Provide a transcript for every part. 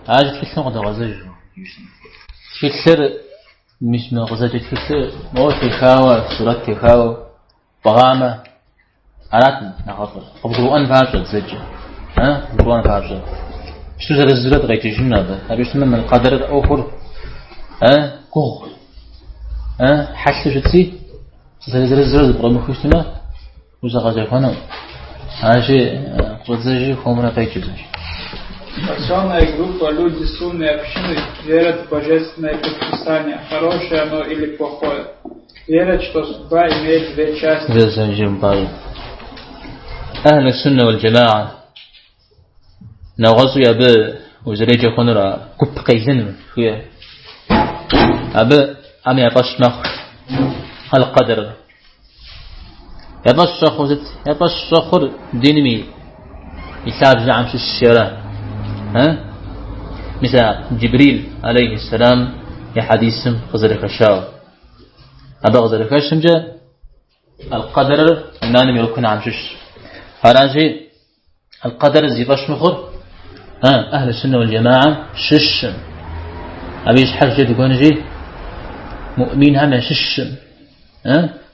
عاجت كثر قد غزج كثر مش من غزج كثر موت الخاوة صورة الخاوة بغامة عرات نخاطر قبضوا أنفاج زج قبضوا أنفاج شو زر الزرد غير تجمع هذا أبي اسمه من قدر الأخر كوخ حس شتسي زر الزرد برا مخشتنا وزغجة خانم عاشي غزج خمرة تيجي. Спасенная группа, люди с умной общины верят в божественное предписание, хорошее оно или плохое. Верят, что судьба имеет две части. أهل السنة والجماعة نغزو يابا وزريجة خنرا كب قيزن فيها أبا أم يباش مخ القدر يباش شخوزت يباش شخور دينمي يساب زعم شو الشيران مثل جبريل عليه السلام يا حديث غزر خشاو أبا غزر خشم جاء القدر نانم يكون عم شش هراجي القدر زيباش مخر أهل السنة والجماعة شش أبيش حاجة تكون جي مؤمن هم شش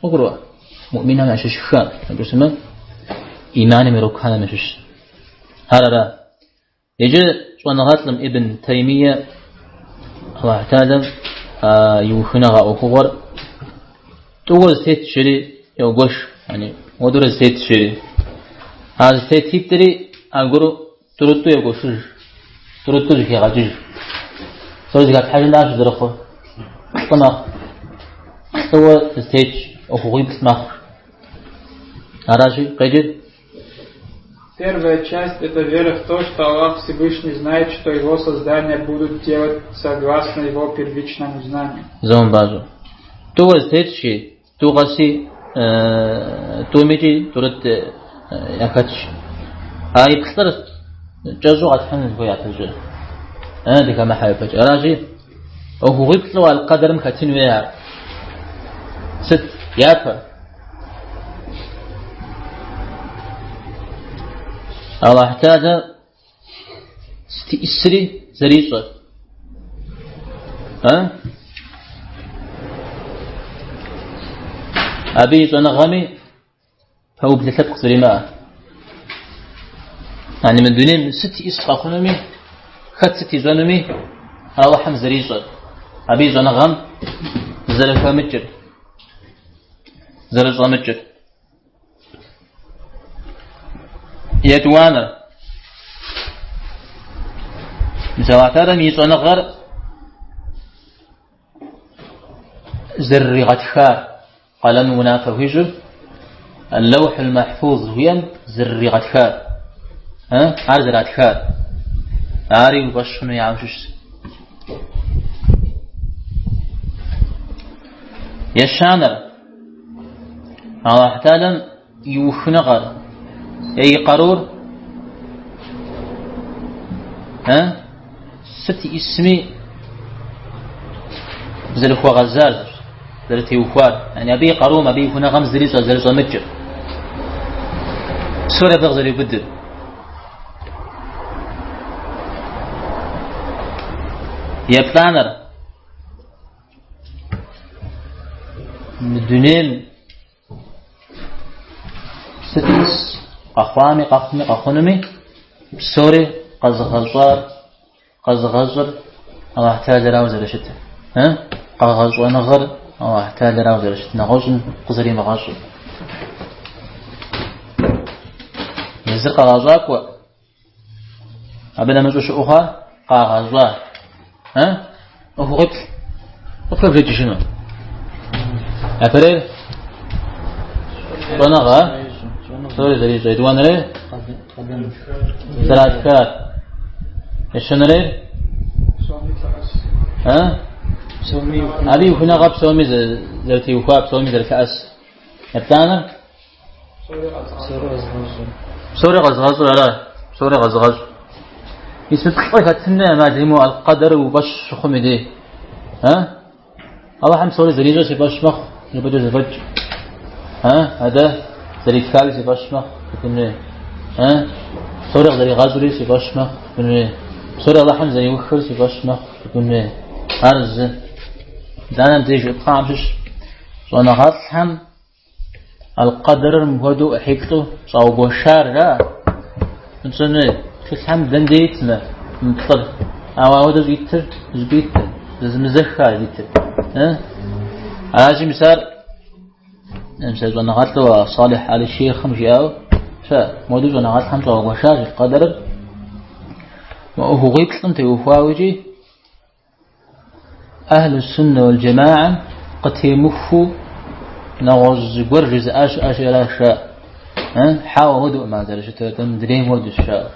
أقرأ مؤمن هم شش خان أقول سما إيمان مروك هذا شش هذا يجي شوانغاتلم ابن تيمية الله تعالى يوخنغا أخور تقول سيت شري يوغوش يعني ودور سيت شري هذا سيت هيبتري أقول تردو يوغوش تردو جكي غاجج سوى جكي حاجة لاش درخو طمع سوى سيت أخوغي بسمخ هراشي قيجد. Первая часть – это вера в то, что Аллах Всевышний знает, что Его создания будут делать согласно Его первичному знанию. Зомбажу. То следующий, то гаси, то мити, то рад якач. А и кстати, джазу атхан ваятажи. Дика махайпач. Аражи, охугипло ал кадарм хатин вая. Сит япа. الله احتاج استئسري زريصة أبي نغمي فهو بلثبق زريماء يعني من دونين ستي إسخا خنمي خد ستي زنمي الله حم زريصة أبي نغم زلفا مجر زلفا مجر يتوانا مثلا ميصون غر زر غتخا قلم منافه اللوح المحفوظ وين زر غتخا عرض غتخا عاري وبشنو يعمشش يشانر الله تعالى يوخنغر أي قرور ستي اسمي زلفوا غزال زلتي وفاد يعني أبي قروم أبي هنا غمز زليس وزلس ومتجر سورة بغزل يبدل يبتانر مدنين ستيس قخوامي قخنمي سوري قزغزر الله احتاج راوزر شت قغز ونغر الله احتاج راوزر شت نغوزن قزري مغاشر يزق غازاك و أبدا مزوش أخا قغزا أخو غبت وكيف ريتي شنو أفرير ونغا سوري زري زيدوان ري ثلاث كات إيشون ري أبي وهنا غاب سومي زرتي وخاب سومي زرت أس يبتانا سوري غزغز ولا سوري غزغز يسمى طيب هتسنى ما زيمو القدر وبش خمدي الله حم سوري زري جوش باش مخ يبدو زفج هذا زري كالي باش مخ كتنه سوري زري غازولي باش مخ كتنه سورة الله حمزة يوخر سيباش نخ تكون أرز دانا ديج إبقامش وأنا غاطحم القدر مهدو أحيكتو صوبو شارع نسنة تلحم دنديتنا مطر أو أود زيتر زبيتر زمزخة زيتر هذا مثال مثال وأنا غاطلو صالح على الشيخ مجيئو فمودو وأنا غاطحم صوبو شارع القدر وهو غيبتلم تيوفاوجي أهل السنة والجماعة قد يمفوا نغز قرجز أش لا شاء حاول ودو ما زال شتى دريم ودو الشاء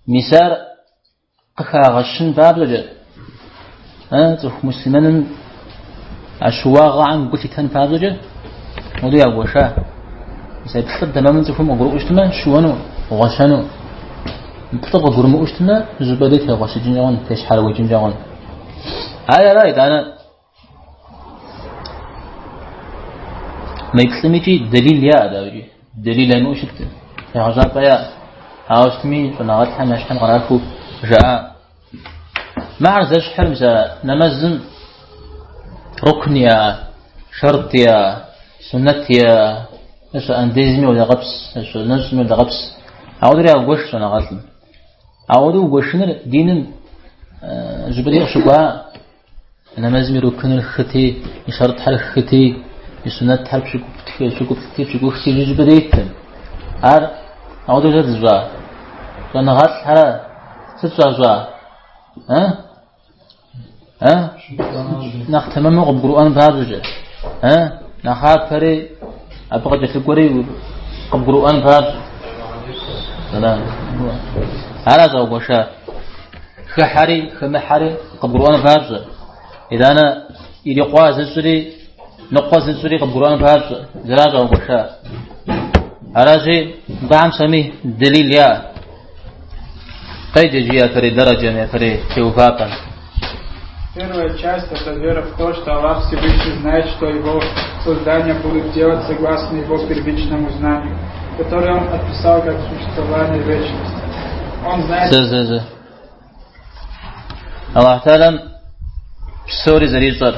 مسار قخا غشن باب لجأ تخ مسلمان عشواغ عن قلت تن باب لجأ ودو يابو شاء مسار بخد تماما تفهم أقرؤ اجتماع شوانو وغشانو بطبق قرمو اجتماع زباديك غش جنجان تشحر وجنجان هاي رايد أنا ما يكلميجي دليل يا داوجي دليل أنو شكت يا غزاق يا هاوستمي فنغات حنا شحن غرافو جاء ما عرزش حرمزة نمزن ركن يا شرط يا سنة يا إيش أنديزمي ولا غبس إيش نزمي ولا غبس أودري أقوش أنا غاتل أودو قوشنا دين زبدي أشبه أنا مزمي ركن الختي يشرط حل الختي يسنة حل شو ختي زبديتن هار أودو جد زوا فأنا غاتل حلا ستزوا ناخ تمام قبرؤان بهذا ناخا فري أبغى تفكري قبرؤان بهذا لا على ذا وشا خحري خمحري قبرؤان بهذا إذا أنا إذا قواز السري نقواز السري قبرؤان بهذا ذا وشا على شيء بعم سميه دليل يا قيد جيا فري درجة من فري توفاقا. Первая часть – это вера в то, что Аллах Всевышний знает, что Его создания будут делать согласно Его первичному знанию, которое Он описал как существование вечности. Он знает... Аллах Та'алам в суре Зарисар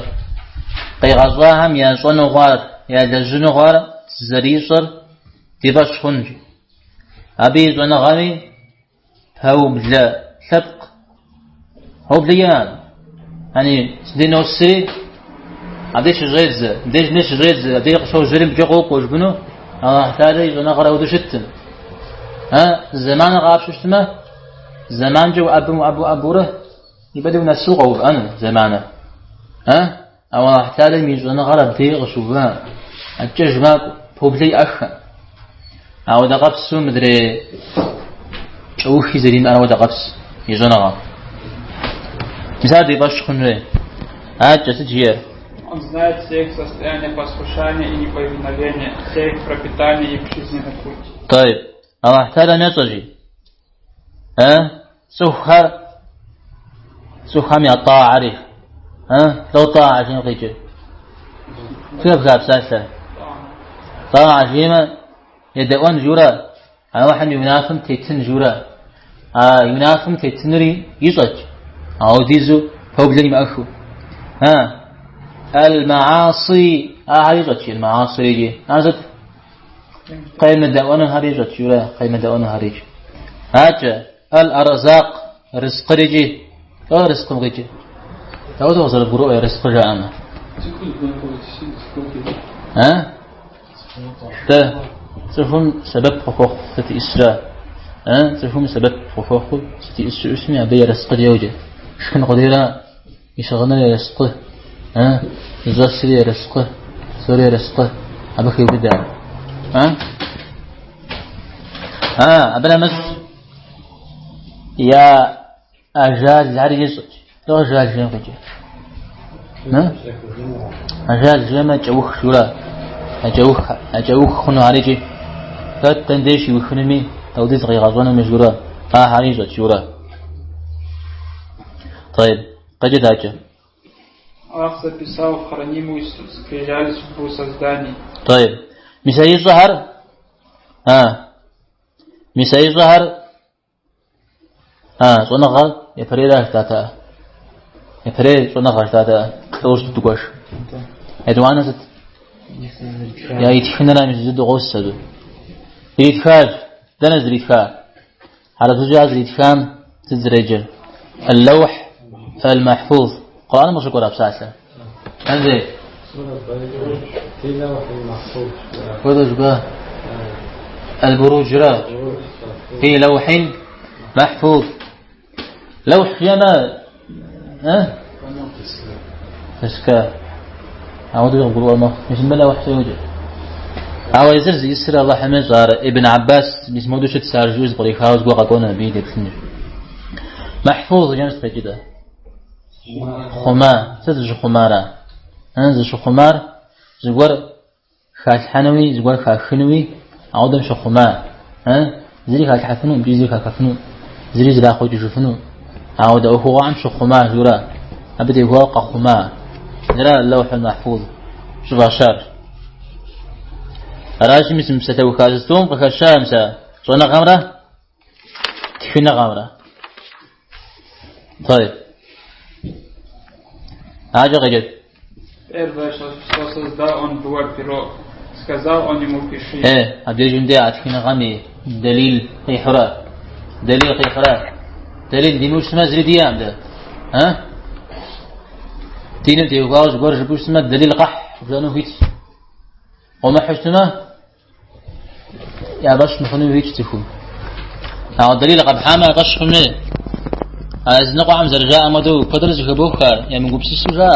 قيغزواهم يا صن غار يا دجن غار زريصر تباش خنج أبي زن غامي هو بلا سبق هو بليان يعني سدينا السري عديش غيز ديش مش غيز عديش شو جريم بجقوق وجبنو الله تعالى يزن غار ودو شتن زمان غاب شتما زمان جو أبوره يبدو نسوقه أنا زمانه الله تعالى يزن غار بديغ شوفان الججماك بوبلي أخا أو دقبس مدري أوخي زرين أنا ودقبس يزن غار مثال دي باش خنري جسد Он знает все их состояния послушания и неповиновения, все их пропитание и их жизненный путь. طيب الله تعالى نتجي سخر من الطاعة عليه لو طاعة شنو قيجي كيف كاب ساسة طاعة فيما يدعون جورا أنا واحد ينافم تيتن جورا ينافم تيتنري يزج أو ديزو هو بلني مأخو المعاصي هريجت المعاصي يجي نازت قيمة دعوانا هريجت جورا قيمة دعوانا هريج هاجة الأرزاق رزق رجي أو رزق مغيجي تعود وصل القروء رزق جاءنا تفهم سبب حقوق ستي إسراء تفهم سبب حقوق ستي إسراء اسمي أبي رزق ديوجه شكن قديرا يشغلنا لي رزقه يزوج لي رزقه سوري رزقه أبخي وبدأ أبنا مس يا أجال زعري يزوج لو أجال جيم قجي أجال جيم أجوخ شورا أجوخ خنو عليجي فات تنديش يخنمي توديت غي غزوانا مجورا حريزة شورا طيب قجد هاجة Аллах записал в хранимую скрижаль судьбу созданий. طيب مثال ظهر مثال ظهر صنغة يفريرا اشتاتا يفرير صنغة اشتاتا توش تقوش ادوانا ست يا يتخننا مش زد غوسة ريتخاج دنز ريتخاج على تجاز ريتخام تزرجل اللوح المحفوظ قرآن مش قرأ بساسة انزين في لوح محفوظ وذا جباه البروج را في لوح محفوظ لوح يانا فسكا عودوا يقولوا ما مش لوح سيوجد عاوز يسر الله حمد صار ابن عباس بيسموه دوشة سارجوز بريخاوز وقاقونا بيد بسنج محفوظ جنس كده خمار تدج خمارة انزل شو خمار زغور خاش حنوي زغور خاخنوي عودم شو خمار زري خاش حفنو بيزي خاخنو زري زلا خوج شوفنو عود هو عم شو خمار زورا ابدي هو خمار زرا اللوح المحفوظ شوف عشر راجي مسم ستو خازستون قخشام سا صنا غمره تخنا غمره طيب حاجة غير Первое, что создал он было перо, сказал он ему пиши. عبد جندي عتخنا غمي دليل قيحرة دليل قيحرة دليل دي مش ما زري ديام ده دين دي وقاوز قرش بوش سما دليل قح وزانو هيت وما حشتما يا باش مخنو هيت تفهم دليل قب حاما قش خمي از نقع عم زرجاء مدو قدرز خبوخ يا من قبسي سوجا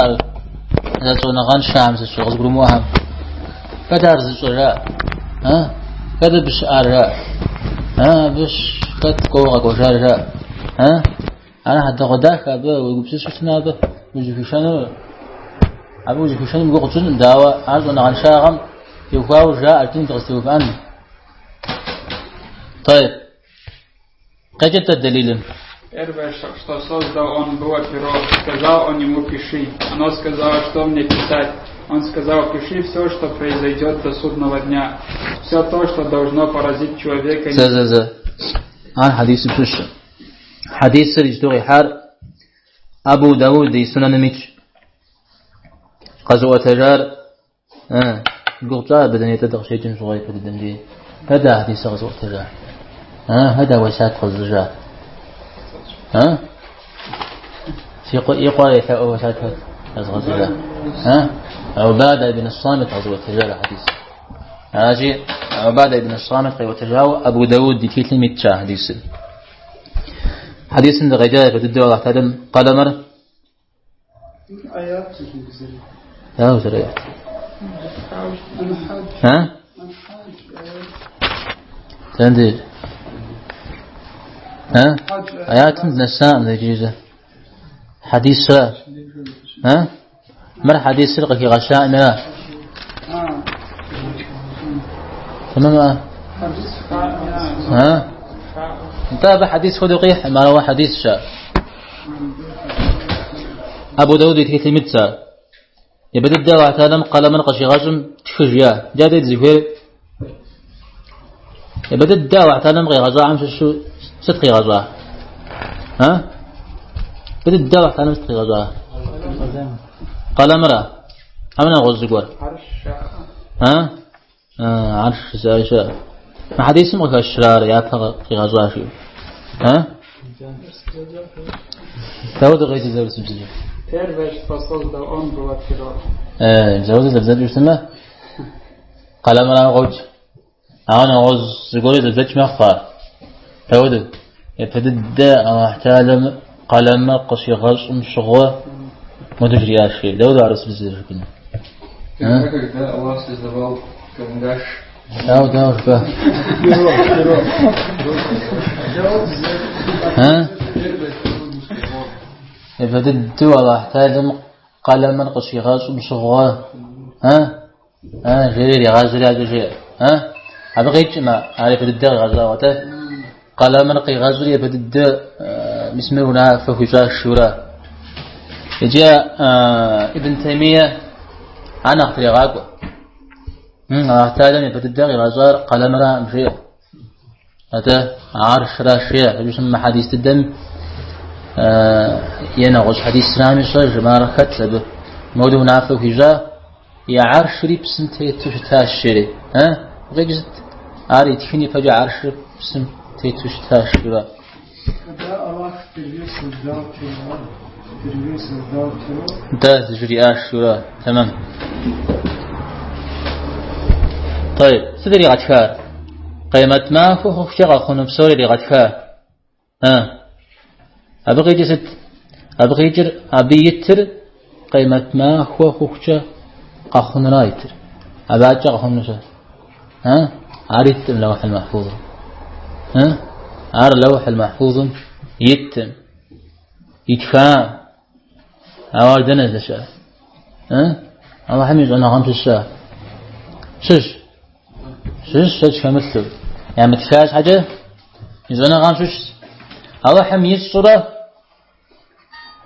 إذا تونا غان شامس الشغل قرموها بدار زوجا كذا بش أرجع بش كت قوة قوشارجا أنا حتى غداك أبى وقبسي سوتنا أبى وجي في شنو أبى وجي في شنو بقول جن دعوة عرضنا عن شاغم يفاو جاء أرتين تغسيو فان طيب قجت الدليل Первое, что создал он было перо, сказал он ему пиши. Оно сказало, что мне писать. Он сказал, пиши все, что произойдет до судного дня. Все то, что должно поразить человека. حديث بشش حديث رجدوغي حار أبو داود دي سنن ميش قزوة تجار قلتا بدن يتدغ شيء جنس غير بدن دي هذا حديث قزوة تجار هذا وسات قزجار يقال يتأوى وسات قزجار عبادة بن الصامت قزوة تجار حديث هاجي عبادة بن الصامت قزوة تجار أبو داود دي كيتلي ميتشا حديث حديث غيجاء بدو الله تعالى قال مر آيات لا وزريات تندير آيات نساء ذي حديث سر مر حديث سرقة كي غشاء ملا تمام انتهى حديث خدقيح ما روى حديث شاء أبو داود يتكتل مدسا يبدأ الدعوة تعالى قال من قشي غاجم تخجيا جادت زفير يبدأ الدعوة تعالى غي غزا عم شو ستقي غزا بدأ الدعوة تعالى ستقي غزا قال مرة أمنا غز قول عرش سائشة ما حديث مغيك الشرار يابها في غزا شو داود غيث الزول سمسجي Первое, что создал он, было перо. زود زلزال يسمى قال مرة غوج أنا غز قول زلزال ما خفار داود يفدد أحتال قلم قصي غز مشغوة مدجري أشي داود عرس بزير كنا Когда Allah создавал карандаш, داود فا يفدد والله احتاج قلم قصي غاز مشغوة جريري غازري هذا شيء أبغيت ما عارف الدغ غزاوته قلم قي غازري يفدد بسمه فهجاء الشورى جاء ابن تيمية أنا أختري غاقو احتاج يفدد غزار قلم را مشي هذا عارش راشية يسمى حديث الدم ينغش حديث سلامي صار جمارة كتب مودو نافع هجا يا عرشري بسنتي تشتاشري غيجت عاري تخني فجأة عرشري بسنتي تشتاشري Когда Аллах впервые создал тело, да, تجري أشورا تمام. طيب سدري غتكار قيمة ما فوق شغل خنوب سوري لغتكار أبغي جسد أبغي جر أبي يتر قيمة ما فوق شغل قخن رايتر أبعد شغل خنوب عريت اللوح المحفوظ عار اللوح المحفوظ يتم يتفاهم أوار دنز لشاء الله حميد أنا غمش الشاء شش كمثل يعني متفاش حاجة إذا أنا غمش الله حميد الصورة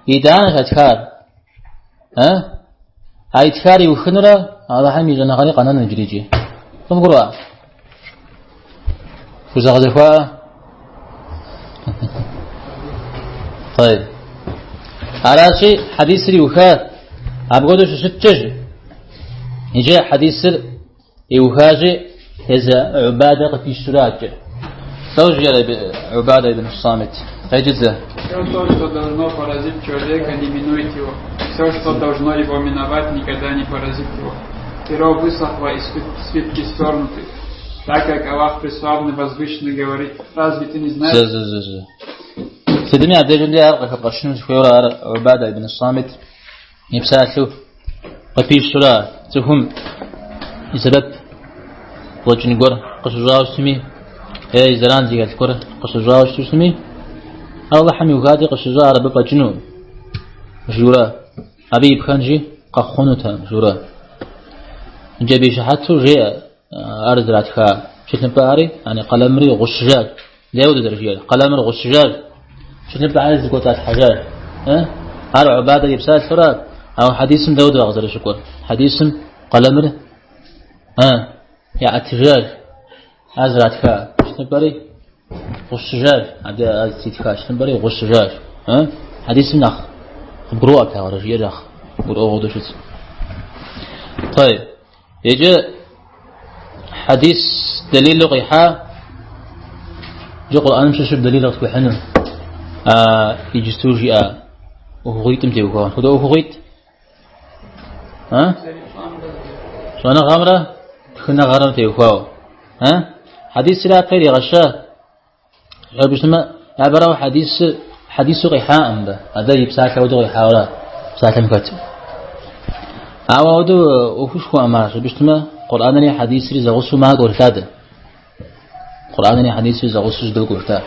يدانش أتكار هاي تكاري وخنرة الله حميد أنا غريق أنا نجريجي ثم قروا فوزا غدفوا طيب على شيء حديث اليوخات أبغى شو ستجي يجي حديث اليوخاجي إذا عبادة في الشراج توجي عبادة بن الصامت خيجزه. Все то, что должно поразить человека, не минует его. Все, что должно его миновать, никогда не поразит его. Перо высохло и свитки свернуты. Так как Аллах преславный, возвышенный говорит, разве ты не знаешь? سيدنا عبد الله أرقى قشنوش خيورا عبادة بن الصامت يبساسو قفي الشراء تهم يسبب وجن قر قصجاو سمي اي زران زي قال قر قصجاو سمي الله حمي وغادي قصجاو رب قجنو جورا ابي بخنجي قخونتا جورا جبي شحاتو جي ارز راتخا شتن باري يعني قلمري غشجاج داود درجيال قلمر غشجاج شنو بعايز قطعة حجار هذا عبادة يبسال فرات أو حديث داود أغزر شكر حديث قلمر يا اتجار أزرعت كا شنو بري غشجار عدا أزتيتكا شنو بري غشجار حديث نخ بروء كا ورجيا نخ بروء غدوشت. طيب يجي حديث دليل لقيحة جو قرآن مش شو دليل لقيحة حنو يجستوجي وهويت متوقع هذا وهويت شو أنا غامرة كنا غامرة متوقع حديث لا قيل غشاء بسمة عبارة حديث غيحاء أمده هذا يبساك ودو غيحاء ولا بساك مكتب ودو وفوش خو أمارش بسمة قرآن لي حديث لي زغسو ما قرتاد قرآن لي حديث لي زغسو جدو قرتاد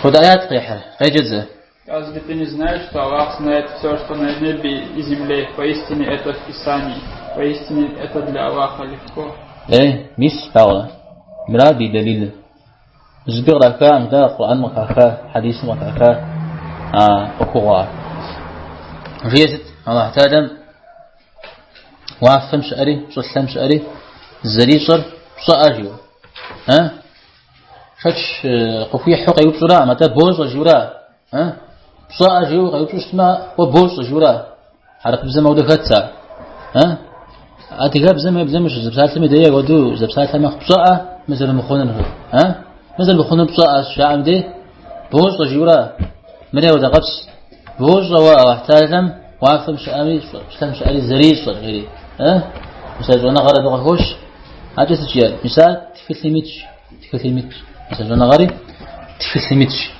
خد آيات قيحة قيجزة. Разве ты не знаешь, что Аллах знает все, что на небе и земле? Поистине это в Писании. Поистине это для Аллаха легко. ميس فاولا مرابي دليل زبير ركا مدا قرآن مكاكا حديث مكاكا أخوة ريزت الله احتاجم وافم شعري صلحم شعري الزريصر صأجيو شش قفية حق يبصرا متى بوز وجورا صأجيو قيبصما وبوز وجورا حرق بزم ودخلتها أتجاب بزمش زبسات مدية ودو زبسات ما بصاء مثل مخونن مثل مخونن بصاء الشعب ده بوز وجورا مني وده قبس بوز واحتاجم وافم شعري شلم شعري زريص غيري مثلا أنا غرض وخوش عجز شيء مثال تكلميتش مثلا أنا غري تكلميتش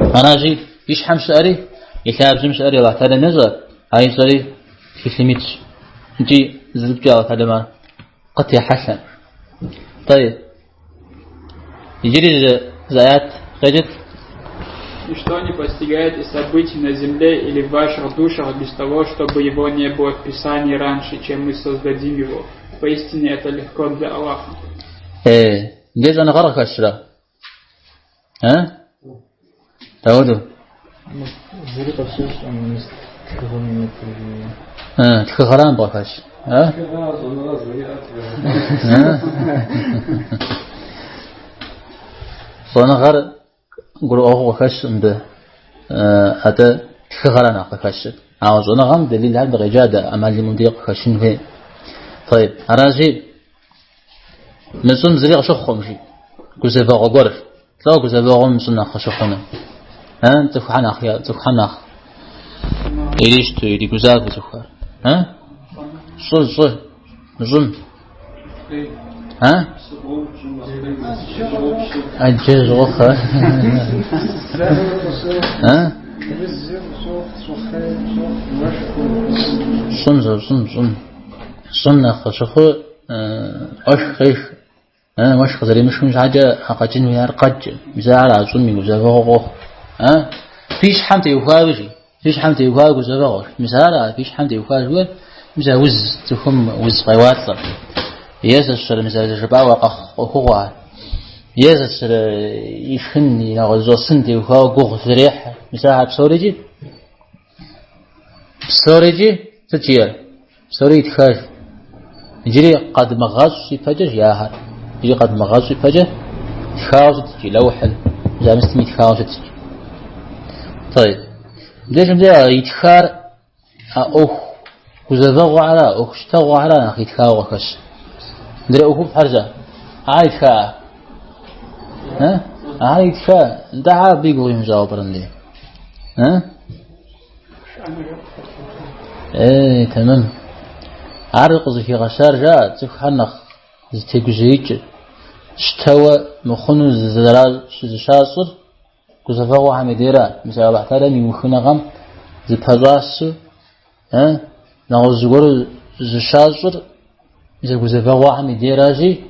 أنا أجي إيش حمش أري يكاب زمش أري الله تعالى نزل هاي صاري تكلميتش نجي زبجة الله تعالى ما قطع حسن. طيب يجري زايات غجت Ничто не постигает и событий на земле или в ваших душах без того, чтобы его не было в Писании раньше, чем мы создадим его. Поистине это легко для Аллаха. ليش أنا غرق أشرا تعودوا تخران بقاش صنع غر قول أخو خش عنده هذا خغرنا خكش عاوزنا غم دليل هذا غجادة أمال المضيق خشين فيه طيب أراجي مسلم زريق شخهم شيء كوزفا غورف لا كوزفا غم مسلم خشخنا تفحنا أخيا تفحنا إيش تيجي كوزاف بتخار صل زم أجل غخة صن خشخو أشخيش وش خزري مش حاجة حقاجين ويار قج مزاع على صن من جزافه فيش حمت يفاوجي فيش حمت يفاوج جزافه مزاع فيش حمت يفاوج مزاع وز تفهم وز قوات يسأل مزاع جبا وقخ وخوه يسأل يشخني نغزو سنتي وفاوج خزريح مزاع بسوريجي بسوريجي تجير سوري تخاف يجري قد مغاز يفجر ياهر يجري قد مغاز يفجر تخاوز تجي لوحل إذا مستمي تخاوز تجي طيب ليش مدير يتخار أخ وزفغوا على أخ اشتغوا على أخي تخاو خش مدير أخو بحرزة عايد خا عايد خا دعا بيقول يمجاوب رندي ايه تمام عرق في غشار جاء تفحنخ تجوزيج اشتوى مخنو زلال شاصر كزفوا حمديرا مثلا بعتلا مخنا غم زبراس نغزغور زشاصر مثلا كزفوا حمديرا جي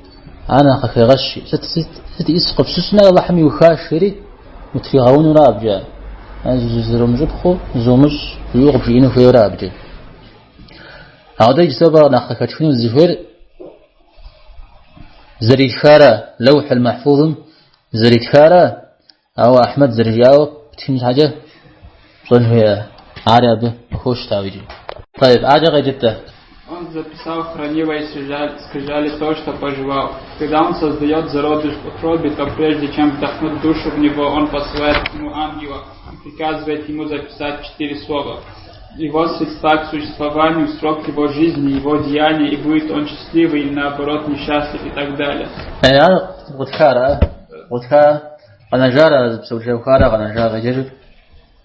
انا خفي غشي ست اسقف سسنا الله حمي وخاشري متفيغون رابجا زرمج بخو زومج يوغب جينو في رابجا هذا يسبب ناخذ شنو الزفير زريد خارة لوح المحفوظ زريد خارة أو أحمد زريجاو بتفهم حاجة صنع عربي خوش تاويجي طيب عجب جدا Он записал, хранил и скрижали то, что пожевал. Когда он создает зародыш в утробе, то прежде чем вдохнуть душу в него, он посылает к нему ангела, приказывает ему записать 4 слова. Его средства к существованию, срок его жизни, его деяния, и будет он счастливый или наоборот несчастлив и так далее.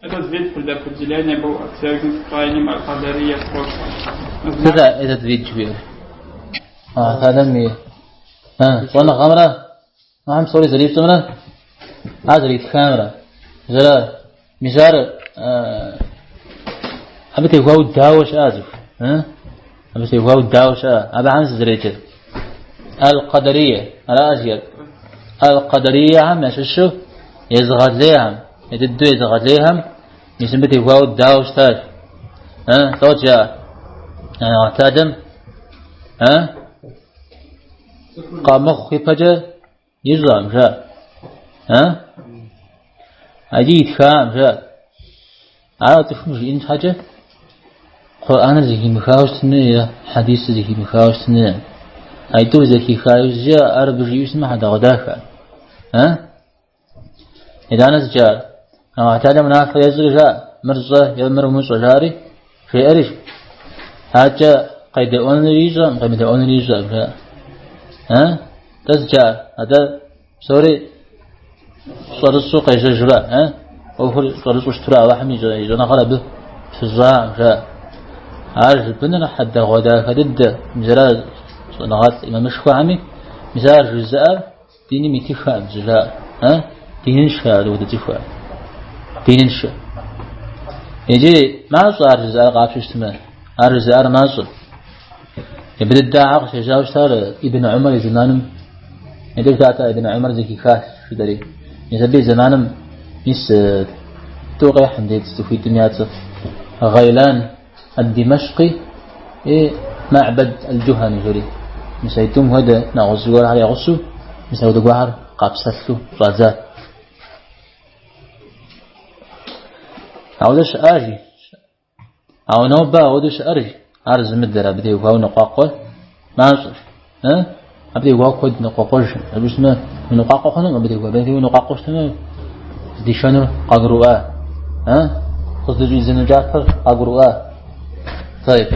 Этот вид предопределения был отвергнут крайним Аль-Кадария в прошлом. كذا إذا تريد كبير هذا مي وانا غمرة ما هم صوري زريب تمرة عزري كاميرا زلا مزار أبتي هو الداوش آزف أبتي هو الداوش أبا عن زريج القدرية على أزيد القدرية هم يششوا يزغد ليهم يددوا يزغد ليهم يسمبتي هو الداوش تاج توجه اعتادم قام خفجة يزلم جاء أجيد خام جاء تفهمش إن حاجة قرآن ذكي مخاوستنا حديث ذكي مخاوستنا أيدو ذكي خاوستنا أرب جيوس ما حدا غداك إذا أنا سجار اعتادم نافع يزل جاء مرزة يمر مصجاري في أرش هذا قيد أونريزا قيد أونريزا تسجع هذا سوري صار السوق يجرا أو صار السوق اشترى وحمي جنا خرب في الزراعة جاء عارف بننا حد غدا كدد مزراج صنعات إمام مشكو عمي مزار جزاء ديني ميتفا مزراء دينشا لو تتفا دينشا يجي ما صار جزاء قابش استمر أرزار ماسو يبدأ الداعق شجاوش تار ابن عمر زمانم يدك تاتا ابن عمر زكي خاش شو داري يسبي زمانم يس توقع حمدي تستفيد دميات غيلان الدمشقي معبد الجهني جري مسايتم هذا نغزوار على غسو مساو دغوار قابسلو رازات عودش آجي أو نوبا ودش أرج أرز مدرا بدي وهاو نقاقه ما أصل أبدي وهاو كود نقاقش أبوش ما نقاقه خنا ما بدي وهاو بدي نقاقش تمام دي شنو قدروا ها قصد يزن جعفر أقرؤ طيب